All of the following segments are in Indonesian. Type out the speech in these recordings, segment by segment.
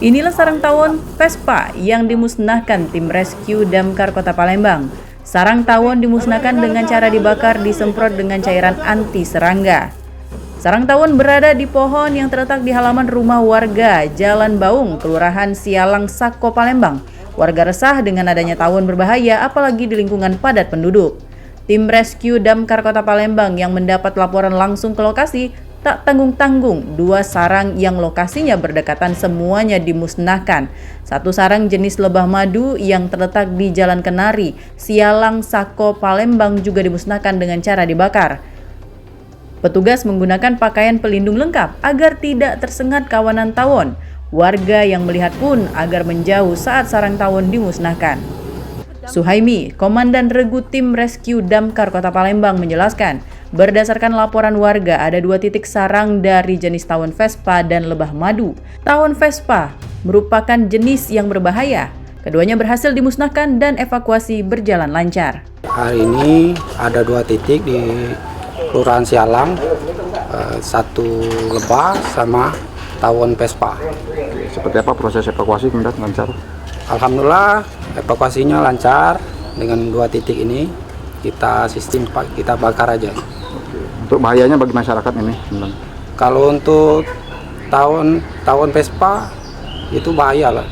Inilah sarang tawon Vespa yang dimusnahkan tim rescue Damkar Kota Palembang. Sarang tawon dimusnahkan dengan cara dibakar disemprot dengan cairan anti serangga. Sarang tawon berada di pohon yang terletak di halaman rumah warga Jalan Baung, Kelurahan Sialang, Sako, Palembang. Warga resah dengan adanya tawon berbahaya apalagi di lingkungan padat penduduk. Tim rescue Damkar Kota Palembang yang mendapat laporan langsung ke lokasi tak tanggung-tanggung, 2 sarang yang lokasinya berdekatan semuanya dimusnahkan. 1 sarang jenis lebah madu yang terletak di Jalan Kenari, Sialang, Sako, Palembang juga dimusnahkan dengan cara dibakar. Petugas menggunakan pakaian pelindung lengkap agar tidak tersengat kawanan tawon. Warga yang melihat pun agar menjauh saat sarang tawon dimusnahkan. Suhaimi, Komandan Regu Tim Rescue Damkar Kota Palembang menjelaskan, berdasarkan laporan warga ada 2 titik sarang dari jenis tawon Vespa dan lebah madu. Tawon Vespa merupakan jenis yang berbahaya. Keduanya berhasil dimusnahkan dan evakuasi berjalan lancar. Hari ini ada 2 titik di Kelurahan Sialang, 1 lebah sama tawon Vespa. Seperti apa proses evakuasi lancar? Alhamdulillah evakuasinya lancar. Dengan 2 titik ini kita bakar aja. Untuk bahayanya bagi masyarakat ini? Kalau untuk tawon Vespa itu bahaya lah.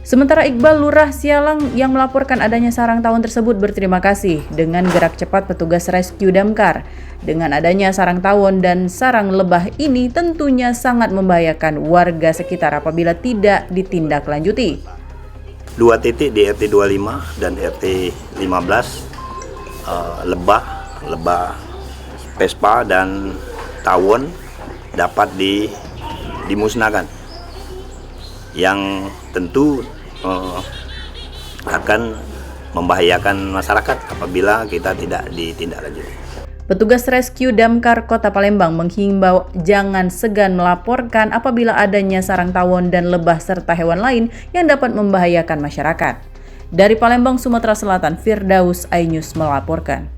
Sementara Iqbal, Lurah Sialang yang melaporkan adanya sarang tawon tersebut berterima kasih dengan gerak cepat petugas rescue Damkar. Dengan adanya sarang tawon dan sarang lebah ini tentunya sangat membahayakan warga sekitar apabila tidak ditindaklanjuti. 2 titik di RT 25 dan RT 15 lebah Vespa dan tawon dapat dimusnahkan, yang tentu akan membahayakan masyarakat apabila kita tidak ditindaklanjuti. Petugas rescue Damkar Kota Palembang menghimbau jangan segan melaporkan apabila adanya sarang tawon dan lebah serta hewan lain yang dapat membahayakan masyarakat. Dari Palembang, Sumatera Selatan, Firdaus iNews melaporkan.